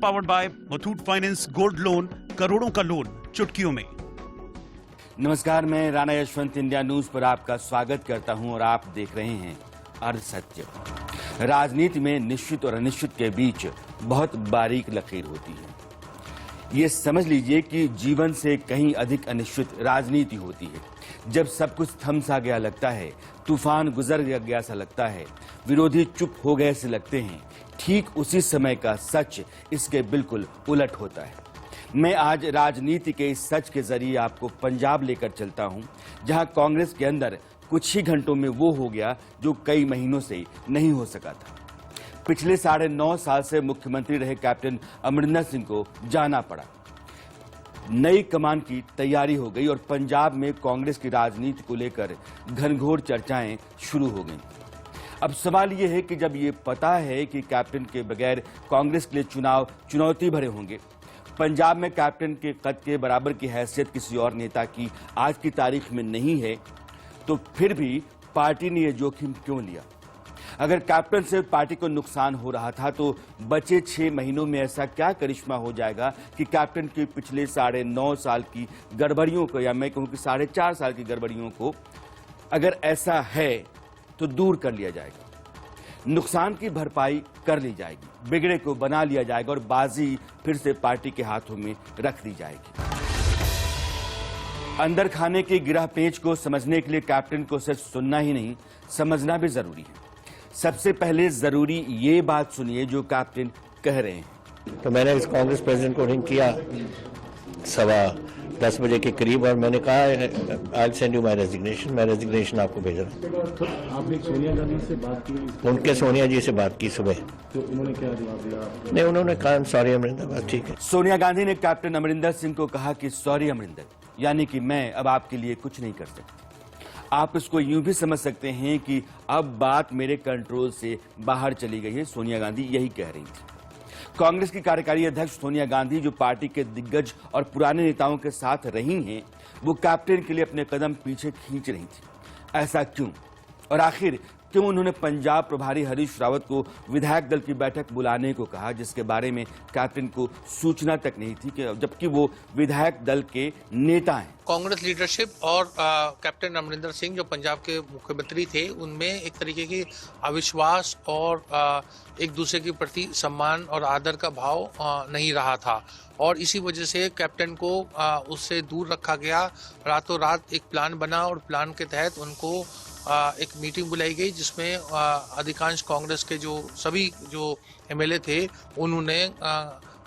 Powered by Muthoot finance gold loan, करोड़ों का loan चुटकियों में। नमस्कार, मैं राणा यशवंत इंडिया न्यूज पर आपका स्वागत करता हूं और आप देख रहे हैं अर्ध सत्य। राजनीति में निश्चित और अनिश्चित के बीच बहुत बारीक लकीर होती है। ये समझ लीजिए कि जीवन से कहीं अधिक अनिश्चित राजनीति होती है। जब सब कुछ थम सा गया लगता है, तूफान गुजर गया सा लगता है, विरोधी चुप हो गए से लगते हैं, ठीक उसी समय का सच इसके बिल्कुल उलट होता है। मैं आज राजनीति के इस सच के जरिए आपको पंजाब लेकर चलता हूं, जहां कांग्रेस के अंदर कुछ ही घंटों में वो हो गया जो कई महीनों से नहीं हो सका था। पिछले 9.5 साल से मुख्यमंत्री रहे कैप्टन अमरिंदर सिंह को जाना पड़ा। नई कमान की तैयारी हो गई और पंजाब में कांग्रेस की राजनीति को लेकर घनघोर चर्चाएं शुरू हो गईं। अब सवाल यह है कि जब ये पता है कि कैप्टन के बगैर कांग्रेस के लिए चुनाव चुनौती भरे होंगे, पंजाब में कैप्टन के कद के बराबर की हैसियत किसी और नेता की आज की तारीख में नहीं है, तो फिर भी पार्टी ने यह जोखिम क्यों लिया? अगर कैप्टन से पार्टी को नुकसान हो रहा था तो बचे 6 महीनों में ऐसा क्या करिश्मा हो जाएगा कि कैप्टन की पिछले 9.5 साल की गड़बड़ियों को, या मैं कहूं कि 4.5 साल की गड़बड़ियों को, अगर ऐसा है तो दूर कर लिया जाएगा, नुकसान की भरपाई कर ली जाएगी, बिगड़े को बना लिया जाएगा और बाजी फिर से पार्टी के हाथों में रख दी जाएगी। अंदर खाने की गिरह पेंच को समझने के लिए कैप्टन को सिर्फ सुनना ही नहीं, समझना भी जरूरी है। सबसे पहले जरूरी ये बात सुनिए जो कैप्टन कह रहे हैं। तो मैंने इस कांग्रेस प्रेसिडेंट को रिंग किया 10:15 बजे के करीब और मैंने कहा I send you my resignation, मैं रेजिग्नेशन आपको भेज रहा हूं। तो आपने सोनिया गांधी से बात की? उनके सोनिया जी से बात की सुबह। तो उन्होंने क्या जवाब दिया? नहीं, उन्होंने कहा सॉरी अमरिंदर, बात ठीक है। सोनिया गांधी ने कैप्टन अमरिंदर सिंह को कहा कि सॉरी अमरिंदर, यानी कि मैं अब आपके लिए कुछ नहीं कर सकती। आप इसको यूं भी समझ सकते हैं कि अब बात मेरे कंट्रोल से बाहर चली गई है। सोनिया गांधी यही कह रही थी। कांग्रेस की कार्यकारी अध्यक्ष सोनिया गांधी, जो पार्टी के दिग्गज और पुराने नेताओं के साथ रही हैं, वो कैप्टन के लिए अपने कदम पीछे खींच रही थी। ऐसा क्यों? और आखिर क्यों उन्होंने पंजाब प्रभारी हरीश रावत को विधायक दल की बैठक बुलाने को कहा, जिसके बारे में कैप्टन को सूचना तक नहीं थी, कि जबकि वो विधायक दल के नेता हैं? कांग्रेस लीडरशिप और कैप्टन अमरिंदर सिंह जो पंजाब के मुख्यमंत्री थे, उनमें एक तरीके की अविश्वास और एक दूसरे के प्रति सम्मान और आदर का भाव नहीं रहा था और इसी वजह से कैप्टन को उससे दूर रखा गया। रातों रात एक प्लान बना और प्लान के तहत उनको एक मीटिंग बुलाई गई जिसमें अधिकांश कांग्रेस के सभी एमएलए थे, उन्होंने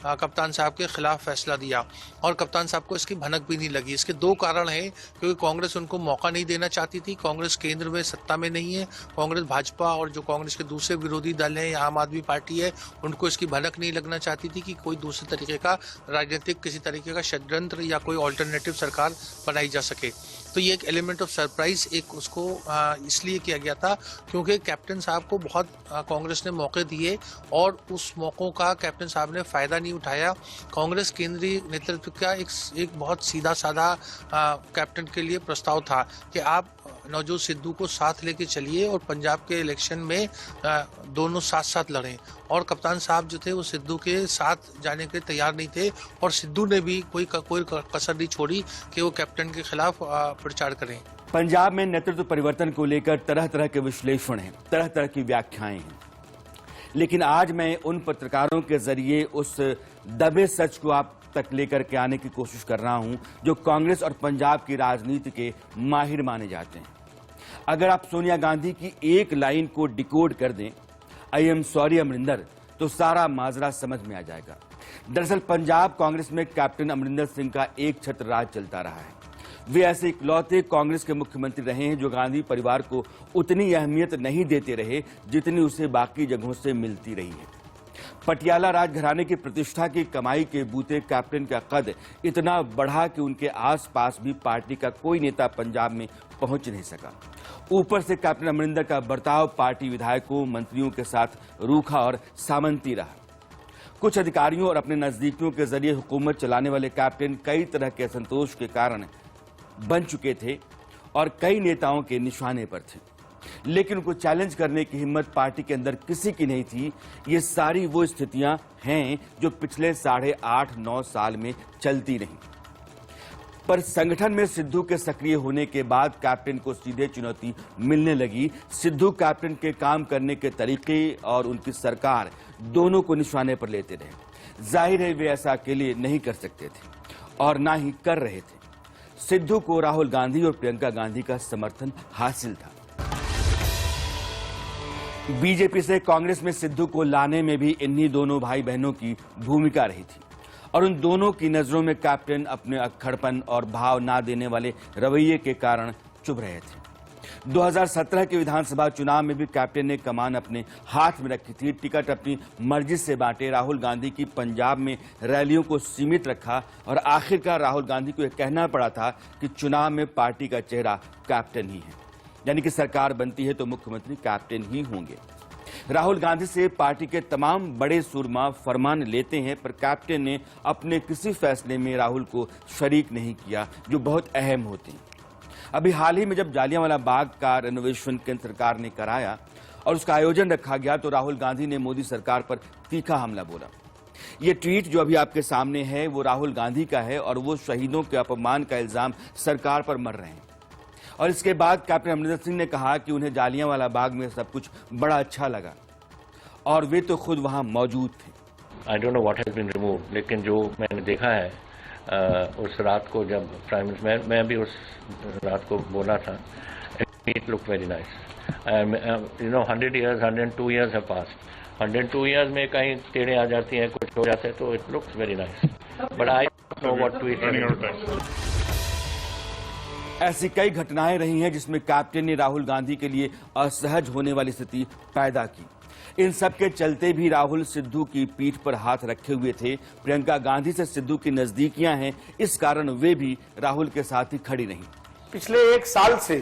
कप्तान साहब के खिलाफ फैसला दिया और कप्तान साहब को इसकी भनक भी नहीं लगी। इसके 2 कारण हैं, क्योंकि कांग्रेस उनको मौका नहीं देना चाहती थी। कांग्रेस केंद्र में सत्ता में नहीं है। कांग्रेस भाजपा और जो कांग्रेस के दूसरे विरोधी दल हैं, आम आदमी पार्टी है, उनको इसकी भनक नहीं लगना चाहती थी कि कोई दूसरे तरीके का राजनीतिक किसी तरीके का षड्यंत्र या कोई ऑल्टरनेटिव सरकार बनाई जा सके। तो ये एक एलिमेंट ऑफ सरप्राइज एक उसको इसलिए किया गया था क्योंकि कैप्टन साहब को बहुत कांग्रेस ने मौके दिए और उस मौकों का कैप्टन साहब ने फायदा नहीं उठाया। कांग्रेस केंद्रीय नेतृत्व का एक बहुत सीधा साधा कैप्टन के लिए प्रस्ताव था कि आप नवजोत सिद्धू को साथ लेके चलिए और पंजाब के इलेक्शन में दोनों साथ साथ लड़ें। और कप्तान साहब जो थे वो सिद्धू के साथ जाने के तैयार नहीं थे और सिद्धू ने भी कोई कसर नहीं छोड़ी कि वो कैप्टन के खिलाफ प्रचार करें। पंजाब में नेतृत्व परिवर्तन को लेकर तरह तरह के विश्लेषण हैं, तरह तरह की व्याख्याएं हैं, लेकिन आज मैं उन पत्रकारों के जरिए उस दबे सच को आप तक लेकर के आने की कोशिश कर रहा हूं जो कांग्रेस और पंजाब की राजनीति के माहिर माने जाते हैं। अगर आप सोनिया गांधी की एक लाइन को डिकोड कर दें, आई एम सॉरी अमरिंदर, तो सारा माजरा समझ में आ जाएगा। दरअसल पंजाब कांग्रेस में कैप्टन अमरिंदर सिंह का एक छत्र राज चलता रहा है। वे ऐसे इकलौते कांग्रेस के मुख्यमंत्री रहे हैं जो गांधी परिवार को उतनी अहमियत नहीं देते रहे जितनी उसे बाकी जगहों से मिलती रही है। पटियाला राजघराने की प्रतिष्ठा की कमाई के बूते कैप्टन का कद इतना बढ़ा कि उनके आसपास भी पार्टी का कोई नेता पंजाब में पहुंच नहीं सका। ऊपर से कैप्टन अमरिंदर का बर्ताव पार्टी विधायकों मंत्रियों के साथ रूखा और सामंती रहा। कुछ अधिकारियों और अपने नजदीकियों के जरिए हुकूमत चलाने वाले कैप्टन कई तरह के असंतोष के कारण बन चुके थे और कई नेताओं के निशाने पर थे। लेकिन उनको चैलेंज करने की हिम्मत पार्टी के अंदर किसी की नहीं थी। ये सारी वो स्थितियां हैं जो पिछले 8.5-9 साल में चलती रहीं। पर संगठन में सिद्धू के सक्रिय होने के बाद कैप्टन को सीधे चुनौती मिलने लगी। सिद्धू कैप्टन के काम करने के तरीके और उनकी सरकार दोनों को निशाने पर लेते रहे। जाहिर है वे ऐसा अकेले नहीं कर सकते थे और ना ही कर रहे थे। सिद्धू को राहुल गांधी और प्रियंका गांधी का समर्थन हासिल था। बीजेपी से कांग्रेस में सिद्धू को लाने में भी इन्हीं दोनों भाई बहनों की भूमिका रही थी और उन दोनों की नजरों में कैप्टन अपने अक्खड़पन और भाव ना देने वाले रवैये के कारण चुभ रहे थे। 2017 के विधानसभा चुनाव में भी कैप्टन ने कमान अपने हाथ में रखी थी। टिकट अपनी मर्जी से बांटे, राहुल गांधी की पंजाब में रैलियों को सीमित रखा और आखिरकार राहुल गांधी को यह कहना पड़ा था कि चुनाव में पार्टी का चेहरा कैप्टन ही है, यानी कि सरकार बनती है तो मुख्यमंत्री कैप्टन ही होंगे। राहुल गांधी से पार्टी के तमाम बड़े सुरमा फरमान लेते हैं, पर कैप्टन ने अपने किसी फैसले में राहुल को शरीक नहीं किया, जो बहुत अहम होते हैं। अभी हाल ही में जब जालियांवाला बाग का रेनोवेशन केंद्र सरकार ने कराया और उसका आयोजन रखा गया तो राहुल गांधी ने मोदी सरकार पर तीखा हमला बोला। ये ट्वीट जो अभी आपके सामने है वो राहुल गांधी का है और वो शहीदों के अपमान का इल्जाम सरकार पर मर रहे हैं। और इसके बाद कैप्टन अमरिंदर सिंह ने कहा कि उन्हें जालियांवाला बाग में सब कुछ बड़ा अच्छा लगा और वे तो खुद वहां मौजूद थे। I don't know what has been removed, लेकिन जो मैंने देखा है उस रात को जब प्राइम मिनिस्टर, मैं भी उस रात को बोला था, it look very nice. You know 100 years, 102 years have passed. 102 years में कहीं टेढ़े आ जाती हैं, कुछ हो जाते हैं, तो it looks very nice, but I don't know what to it. ऐसी कई घटनाएं रही हैं जिसमें कैप्टन ने राहुल गांधी के लिए असहज होने वाली स्थिति पैदा की। इन सब के चलते भी राहुल सिद्धू की पीठ पर हाथ रखे हुए थे। प्रियंका गांधी से सिद्धू की नजदीकियां हैं, इस कारण वे भी राहुल के साथ ही खड़ी रहीं। पिछले 1 साल से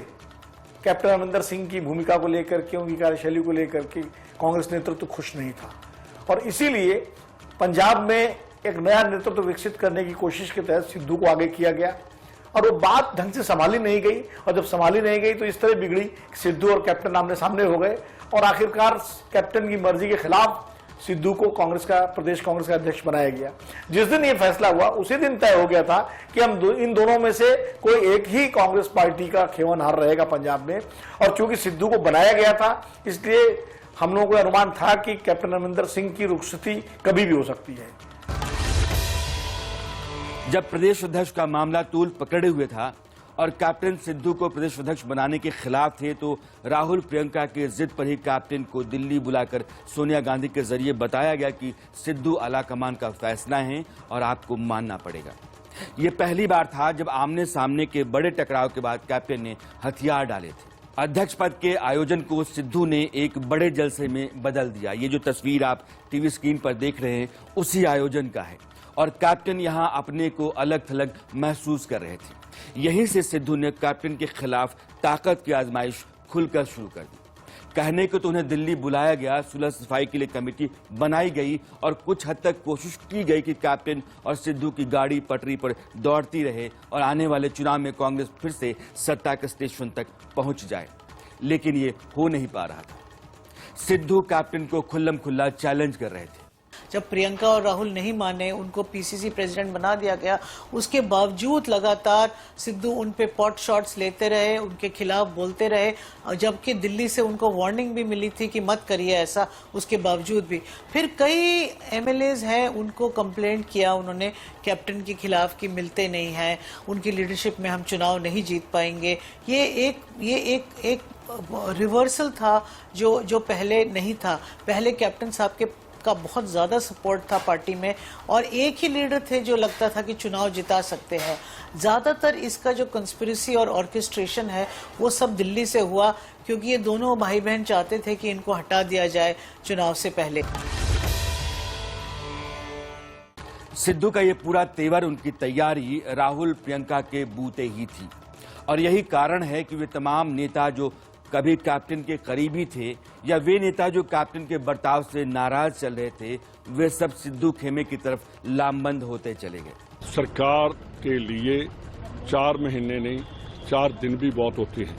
कैप्टन अमरिंदर सिंह की भूमिका को लेकर के, उनकी कार्यशैली को लेकर के कांग्रेस नेतृत्व खुश नहीं था और इसीलिए पंजाब में एक नया नेतृत्व विकसित करने की कोशिश के तहत सिद्धू को आगे किया गया और वो बात ढंग से संभाली नहीं गई और जब संभाली नहीं गई तो इस तरह बिगड़ी कि सिद्धू और कैप्टन आमने सामने हो गए और आखिरकार कैप्टन की मर्जी के खिलाफ सिद्धू को प्रदेश कांग्रेस का अध्यक्ष बनाया गया। जिस दिन ये फैसला हुआ उसी दिन तय हो गया था कि हम इन दोनों में से कोई एक ही कांग्रेस पार्टी का खेवनहार रहेगा पंजाब में, और चूंकि सिद्धू को बनाया गया था इसलिए हम लोगों को अनुमान था कि कैप्टन अमरिंदर सिंह की रुखसती कभी भी हो सकती है। जब प्रदेश अध्यक्ष का मामला तूल पकड़े हुए था और कैप्टन सिद्धू को प्रदेश अध्यक्ष बनाने के खिलाफ थे तो राहुल प्रियंका के जिद पर ही कैप्टन को दिल्ली बुलाकर सोनिया गांधी के जरिए बताया गया कि सिद्धू आलाकमान का फैसला है और आपको मानना पड़ेगा। ये पहली बार था जब आमने सामने के बड़े टकराव के बाद कैप्टन ने हथियार डाले थे। अध्यक्ष पद के आयोजन को सिद्धू ने एक बड़े जलसे में बदल दिया। ये जो तस्वीर आप टीवी स्क्रीन पर देख रहे हैं उसी आयोजन का है और कैप्टन यहां अपने को अलग थलग महसूस कर रहे थे। यहीं से सिद्धू ने कैप्टन के खिलाफ ताकत की आजमाइश खुलकर शुरू कर दी। कहने को तो उन्हें दिल्ली बुलाया गया, सुलह सफाई के लिए कमेटी बनाई गई और कुछ हद तक कोशिश की गई कि कैप्टन और सिद्धू की गाड़ी पटरी पर दौड़ती रहे और आने वाले चुनाव में कांग्रेस फिर से सत्ता के स्टेशन तक पहुंच जाए, लेकिन ये हो नहीं पा रहा था। सिद्धू कैप्टन को खुल्लम खुल्ला चैलेंज कर रहे थे। जब प्रियंका और राहुल नहीं माने, उनको पीसीसी प्रेसिडेंट बना दिया गया, उसके बावजूद लगातार सिद्धू उन पे पॉट शॉट्स लेते रहे, उनके खिलाफ बोलते रहे, जबकि दिल्ली से उनको वार्निंग भी मिली थी कि मत करिए ऐसा, उसके बावजूद भी फिर कई एमएलएज हैं उनको कंप्लेंट किया उन्होंने कैप्टन के खिलाफ कि मिलते नहीं हैं, उनकी लीडरशिप में हम चुनाव नहीं जीत पाएंगे। ये एक रिवर्सल था जो पहले नहीं था। पहले कैप्टन साहब का बहुत ज़्यादा सपोर्ट था पार्टी में और एक ही लीडर थे जो लगता था कि चुनाव जिता सकते हैं। ज़्यादातर इसका जो कंस्पिरेसी और ऑर्केस्ट्रेशन है वो सब दिल्ली से हुआ, क्योंकि ये दोनों भाई बहन चाहते थे कि इनको हटा दिया जाए चुनाव से पहले। सिद्धू का ये पूरा तेवर, उनकी तैयारी राहुल प्रियंका के बूते ही थी और यही कारण है कि वे तमाम नेता जो कभी कैप्टन के करीबी थे या वे नेता जो कैप्टन के बर्ताव से नाराज चल रहे थे, वे सब सिद्धू खेमे की तरफ लामबंद होते चले गए। सरकार के लिए 4 महीने नहीं 4 दिन भी बहुत होते हैं।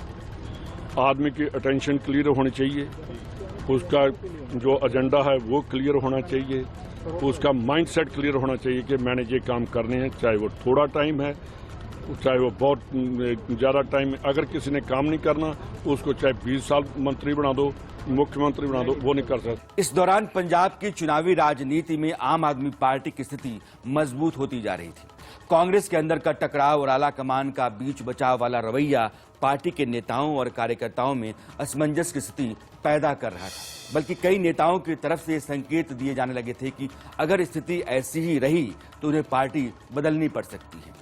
आदमी की अटेंशन क्लियर होनी चाहिए, उसका जो एजेंडा है वो क्लियर होना चाहिए, उसका माइंडसेट क्लियर होना चाहिए कि मैंने ये काम करने हैं, चाहे वो थोड़ा टाइम है चाहे वो बहुत ज़्यादा टाइम। अगर किसी ने काम नहीं करना उसको चाहे 20 साल मंत्री बना दो, मुख्यमंत्री बना दो, वो नहीं कर सकते। इस दौरान पंजाब की चुनावी राजनीति में आम आदमी पार्टी की स्थिति मजबूत होती जा रही थी। कांग्रेस के अंदर का टकराव और आला कमान का बीच बचाव वाला रवैया पार्टी के नेताओं और कार्यकर्ताओं में असमंजस की स्थिति पैदा कर रहा था। बल्कि कई नेताओं की तरफ से संकेत दिए जाने लगे थे कि अगर स्थिति ऐसी ही रही तो उन्हें पार्टी बदलनी पड़ सकती है।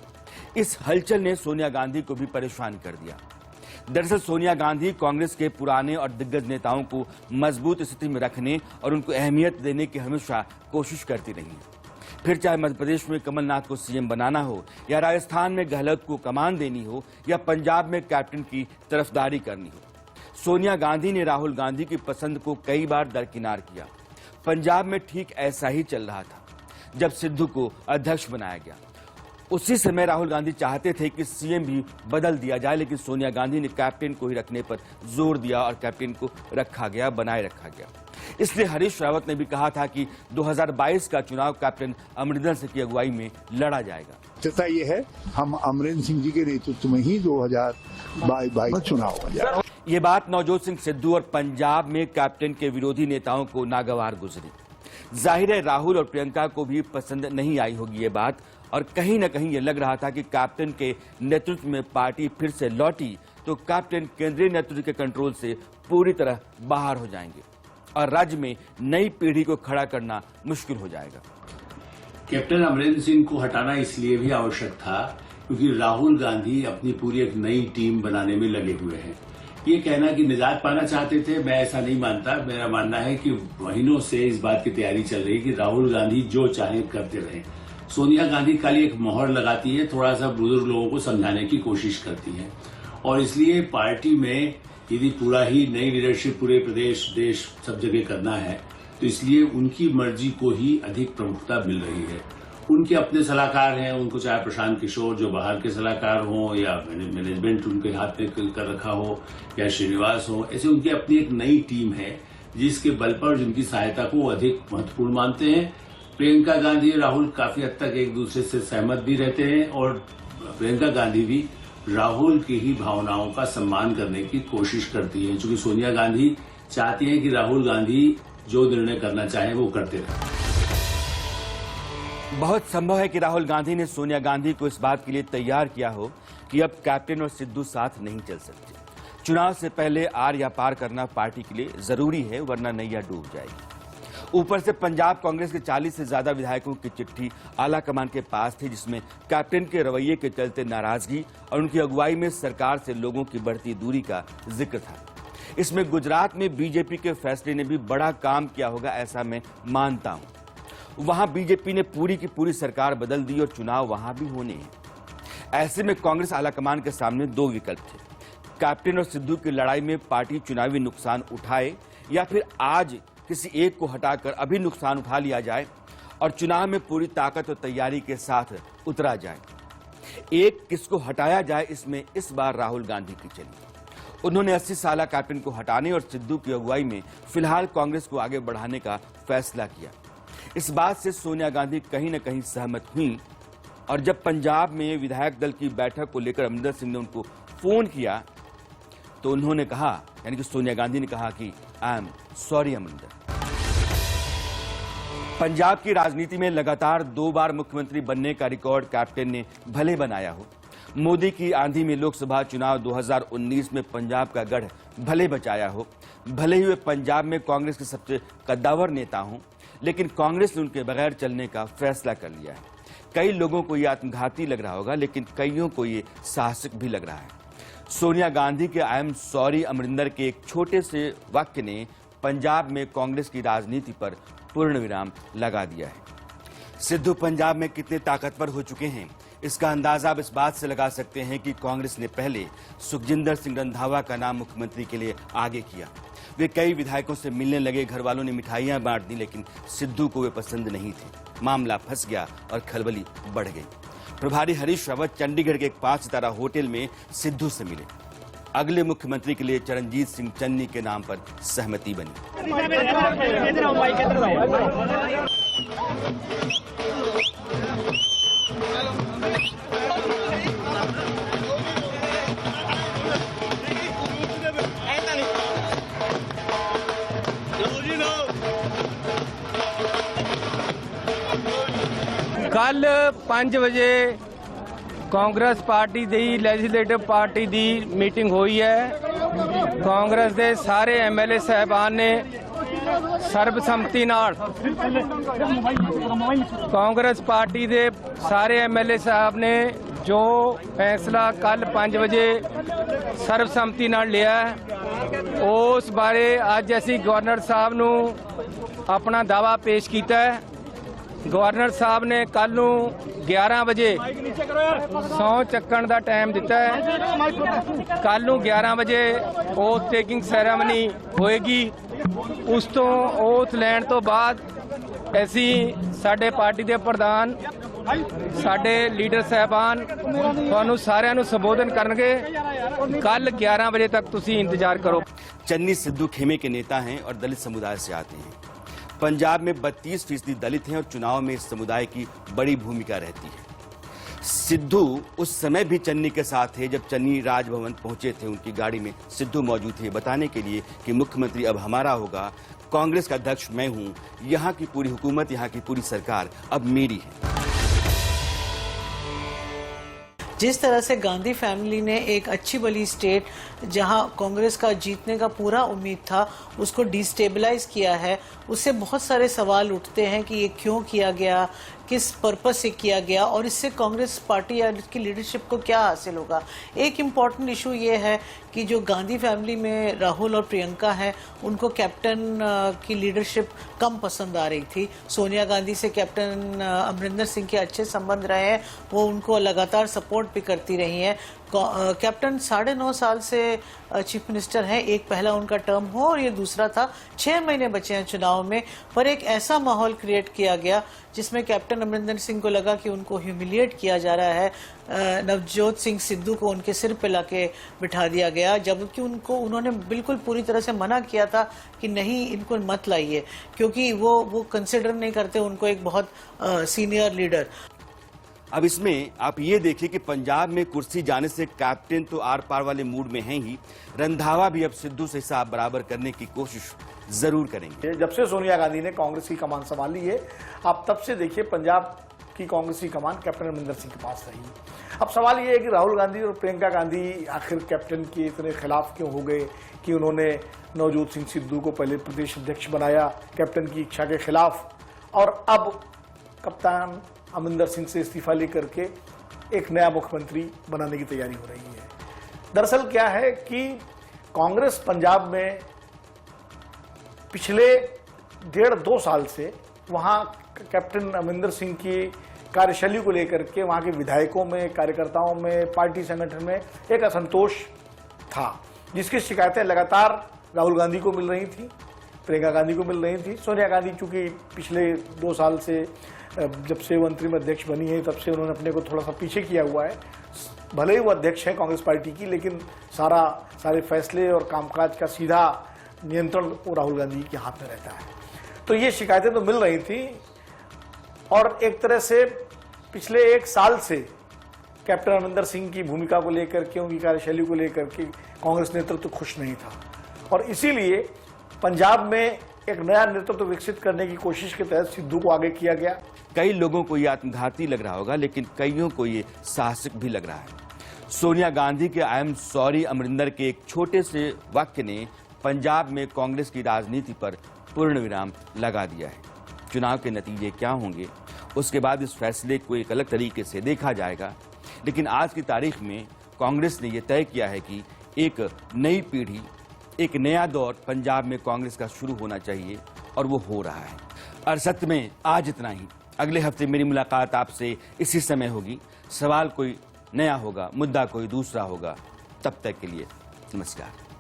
इस हलचल ने सोनिया गांधी को भी परेशान कर दिया। दरअसल सोनिया गांधी कांग्रेस के पुराने और दिग्गज नेताओं को मजबूत स्थिति में रखने और उनको अहमियत देने की हमेशा कोशिश करती रही। फिर चाहे मध्य प्रदेश में कमलनाथ को सीएम बनाना हो, या राजस्थान में गहलोत को कमान देनी हो, या पंजाब में कैप्टन की तरफदारी करनी हो, सोनिया गांधी ने राहुल गांधी की पसंद को कई बार दरकिनार किया। पंजाब में ठीक ऐसा ही चल रहा था जब सिद्धू को अध्यक्ष बनाया गया। उसी समय राहुल गांधी चाहते थे कि सीएम भी बदल दिया जाए, लेकिन सोनिया गांधी ने कैप्टन को ही रखने पर जोर दिया और कैप्टन को रखा गया, बनाए रखा गया। इसलिए हरीश रावत ने भी कहा था कि 2022 का चुनाव कैप्टन अमरिंदर सिंह की अगुवाई में लड़ा जाएगा। सच्चाई ये है, हम अमरिंदर सिंह जी के नेतृत्व में ही 2022 चुनाव हो जाए। ये बात नवजोत सिंह सिद्धू और पंजाब में कैप्टन के विरोधी नेताओं को नागवार गुजरी। जाहिर है राहुल और प्रियंका को भी पसंद नहीं आई होगी ये बात, और कहीं न कहीं ये लग रहा था कि कैप्टन के नेतृत्व में पार्टी फिर से लौटी तो कैप्टन केंद्रीय नेतृत्व के कंट्रोल से पूरी तरह बाहर हो जाएंगे और राज्य में नई पीढ़ी को खड़ा करना मुश्किल हो जाएगा। कैप्टन अमरिंदर सिंह को हटाना इसलिए भी आवश्यक था क्योंकि राहुल गांधी अपनी पूरी एक नई टीम बनाने में लगे हुए हैं। ये कहना कि निजात पाना चाहते थे, मैं ऐसा नहीं मानता। मेरा मानना है कि महीनों से इस बात की तैयारी चल रही है कि राहुल गांधी जो चाहे करते रहे। सोनिया गांधी खाली एक मोहर लगाती है, थोड़ा सा बुजुर्ग लोगों को समझाने की कोशिश करती है, और इसलिए पार्टी में यदि पूरा ही नई लीडरशिप पूरे प्रदेश देश सब जगह करना है तो इसलिए उनकी मर्जी को ही अधिक प्रमुखता मिल रही है। उनके अपने सलाहकार हैं, उनको चाहे प्रशांत किशोर जो बाहर के सलाहकार हों, या मैनेजमेंट उनके हाथ में कर रखा हो, या श्रीनिवास हो, ऐसे उनकी अपनी एक नई टीम है जिसके बल पर जिनकी सहायता को अधिक महत्वपूर्ण मानते हैं। प्रियंका गांधी और राहुल काफी हद तक एक दूसरे से सहमत भी रहते हैं, और प्रियंका गांधी भी राहुल की ही भावनाओं का सम्मान करने की कोशिश करती है, क्योंकि सोनिया गांधी चाहती हैं कि राहुल गांधी जो निर्णय करना चाहे वो करते रहे। बहुत संभव है कि राहुल गांधी ने सोनिया गांधी को इस बात के लिए तैयार किया हो कि अब कैप्टन और सिद्धू साथ नहीं चल सकते। चुनाव से पहले आर या पार करना पार्टी के लिए जरूरी है, वरना नैया डूब जाएगी। ऊपर से पंजाब कांग्रेस के 40 से ज्यादा विधायकों की चिट्ठी आला कमान के पास थी, जिसमें कैप्टन के रवैये के चलते नाराजगी और उनकी अगुवाई में सरकार से लोगों की बढ़ती दूरी का जिक्र था। इसमें गुजरात में बीजेपी के फैसले ने भी बड़ा काम किया होगा, ऐसा मैं मानता हूं। वहां बीजेपी ने पूरी की पूरी सरकार बदल दी और चुनाव वहां भी होने हैं। ऐसे में कांग्रेस आलाकमान के सामने दो विकल्प थे, कैप्टन और सिद्धू की लड़ाई में पार्टी चुनावी नुकसान उठाए, या फिर आज किसी एक को हटाकर अभी नुकसान उठा लिया जाए और चुनाव में पूरी ताकत और तैयारी के साथ उतरा जाए। एक किसको हटाया जाए, इसमें इस बार राहुल गांधी की चली। उन्होंने 80 साला कैप्टन को हटाने और सिद्धू की अगुवाई में फिलहाल कांग्रेस को आगे बढ़ाने का फैसला किया। इस बात से सोनिया गांधी कहीं न कहीं सहमत हुई, और जब पंजाब में विधायक दल की बैठक को लेकर अमरिंदर सिंह ने उनको फोन किया तो उन्होंने कहा, यानी कि सोनिया गांधी ने कहा कि I am sorry Amarinder. Punjab की राजनीति में लगातार 2 बार मुख्यमंत्री बनने का रिकॉर्ड कैप्टन ने भले बनाया हो। मोदी की आंधी में लोकसभा चुनाव 2019 में पंजाब का गढ़ भले बचाया हो। भले ही वे पंजाब में कांग्रेस के सबसे कद्दावर नेता हों, लेकिन कांग्रेस ने उनके बगैर चलने का फैसला कर लिया है। कई लोगों को ये आत्मघाती लग रहा होगा, लेकिन कईयों को ये साहसिक भी लग रहा है। सोनिया गांधी के आई एम सॉरी अमरिंदर के एक छोटे से वाक्य ने पंजाब में कांग्रेस की राजनीति पर पूर्ण विराम लगा दिया है। सिद्धू पंजाब में कितने ताकतवर हो चुके हैं, इसका अंदाजा आप इस बात से लगा सकते हैं कि कांग्रेस ने पहले सुखजिंदर सिंह रंधावा का नाम मुख्यमंत्री के लिए आगे किया। वे कई विधायकों से मिलने लगे, घर वालों ने मिठाइयां बांट दी, लेकिन सिद्धू को वे पसंद नहीं थे। मामला फंस गया और खलबली बढ़ गई। प्रभारी हरीश रावत चंडीगढ़ के एक 5 सितारा होटल में सिद्धू से मिले। अगले मुख्यमंत्री के लिए चरणजीत सिंह चन्नी के नाम पर सहमति बनी। कल 5 बजे कांग्रेस पार्टी दी लैजिस्लेटिव पार्टी दी मीटिंग हुई है। कांग्रेस दे सारे एमएलए साहबान ने सर्बसम्मति नाल कांग्रेस पार्टी दे सारे एमएलए साहब ने जो फैसला कल 5 बजे सर्बसम्मति नाल लिया उस बारे अज असी गवर्नर साहब नू अपना दावा पेश किया है। गवर्नर साहब ने कल नू 11 बजे सौं चक्कण का टाइम दिता है। कल नू 11 बजे ओथ टेकिंग सैरेमनी होएगी। उस तो ओथ लैण तो बाद असी साडे पार्टी के प्रधान साडे लीडर साहबान तुहानू सारिਆਂ ਨੂੰ संबोधन करनगे। कल 11 बजे तक तुसी इंतजार करो। चन्नी सिद्धू खेमे के नेता हैं और दलित समुदाय से आते हैं। पंजाब में 32% दलित हैं और चुनाव में इस समुदाय की बड़ी भूमिका रहती है। सिद्धू उस समय भी चन्नी के साथ थे जब चन्नी राजभवन पहुंचे थे। उनकी गाड़ी में सिद्धू मौजूद थे बताने के लिए कि मुख्यमंत्री अब हमारा होगा, कांग्रेस का अध्यक्ष मैं हूं, यहां की पूरी हुकूमत, यहां की पूरी सरकार अब मेरी है। जिस तरह से गांधी फैमिली ने एक अच्छी भली स्टेट जहां कांग्रेस का जीतने का पूरा उम्मीद था उसको डिस्टेबलाइज किया है, उससे बहुत सारे सवाल उठते हैं कि ये क्यों किया गया, किस पर्पस से किया गया और इससे कांग्रेस पार्टी या इसकी लीडरशिप को क्या हासिल होगा। एक इम्पॉर्टेंट इशू ये है कि जो गांधी फैमिली में राहुल और प्रियंका हैं उनको कैप्टन की लीडरशिप कम पसंद आ रही थी। सोनिया गांधी से कैप्टन अमरिंदर सिंह के अच्छे संबंध रहे हैं, वो उनको लगातार सपोर्ट भी करती रही हैं। कैप्टन 9.5 साल से चीफ मिनिस्टर हैं, एक पहला उनका टर्म हो और ये दूसरा था। 6 महीने बचे हैं चुनाव में, पर एक ऐसा माहौल क्रिएट किया गया जिसमें कैप्टन अमरिंदर सिंह को लगा कि उनको ह्यूमिलिएट किया जा रहा है। नवजोत सिंह सिद्धू को उनके सिर पे लाके बिठा दिया गया, जबकि उन्होंने बिल्कुल पूरी तरह से मना किया था कि नहीं इनको मत लाइए, क्योंकि वो कंसिडर नहीं करते उनको एक बहुत सीनियर लीडर। अब इसमें आप ये देखिए कि पंजाब में कुर्सी जाने से कैप्टन तो आर पार वाले मूड में हैं ही, रंधावा भी अब सिद्धू से हिसाब बराबर करने की कोशिश जरूर करेंगे। जब से सोनिया गांधी ने कांग्रेस की कमान संभाली है, आप तब से देखिए पंजाब की कांग्रेस की कमान कैप्टन अमरिंदर सिंह के पास रही। अब सवाल ये है कि राहुल गांधी और प्रियंका गांधी आखिर कैप्टन के इतने खिलाफ क्यों हो गए कि उन्होंने नवजोत सिंह सिद्धू को पहले प्रदेश अध्यक्ष बनाया कैप्टन की इच्छा के खिलाफ, और अब कप्तान अमरिंदर सिंह से इस्तीफा लेकर के एक नया मुख्यमंत्री बनाने की तैयारी हो रही है। दरअसल क्या है कि कांग्रेस पंजाब में पिछले 1.5-2 साल से वहां कैप्टन अमरिंदर सिंह की कार्यशैली को लेकर के वहां के विधायकों में, कार्यकर्ताओं में, पार्टी संगठन में एक असंतोष था, जिसकी शिकायतें लगातार राहुल गांधी को मिल रही थी, प्रियंका गांधी को मिल रही थी। सोनिया गांधी चूंकि पिछले 2 साल से जब से वो अंतरिम अध्यक्ष बनी है तब से उन्होंने अपने को थोड़ा सा पीछे किया हुआ है। भले ही वो अध्यक्ष है कांग्रेस पार्टी की, लेकिन सारे फैसले और कामकाज का सीधा नियंत्रण वो राहुल गांधी के हाथ में रहता है। तो ये शिकायतें तो मिल रही थी और एक तरह से पिछले 1 साल से कैप्टन अमरिंदर सिंह की भूमिका को लेकर के, उनकी कार्यशैली को लेकर के कांग्रेस नेतृत्व खुश नहीं था, और इसीलिए पंजाब में एक नया नेतृत्व विकसित करने की कोशिश के तहत सिद्धू को आगे किया गया। कई लोगों को ये आत्मघाती लग रहा होगा, लेकिन कईयों को ये साहसिक भी लग रहा है। सोनिया गांधी के आई एम सॉरी अमरिंदर के एक छोटे से वाक्य ने पंजाब में कांग्रेस की राजनीति पर पूर्ण विराम लगा दिया है। चुनाव के नतीजे क्या होंगे उसके बाद इस फैसले को एक अलग तरीके से देखा जाएगा, लेकिन आज की तारीख में कांग्रेस ने यह तय किया है कि एक नई पीढ़ी, एक नया दौर पंजाब में कांग्रेस का शुरू होना चाहिए, और वो हो रहा है। और सत्य में आज इतना ही। अगले हफ्ते मेरी मुलाकात आपसे इसी समय होगी। सवाल कोई नया होगा, मुद्दा कोई दूसरा होगा। तब तक के लिए नमस्कार।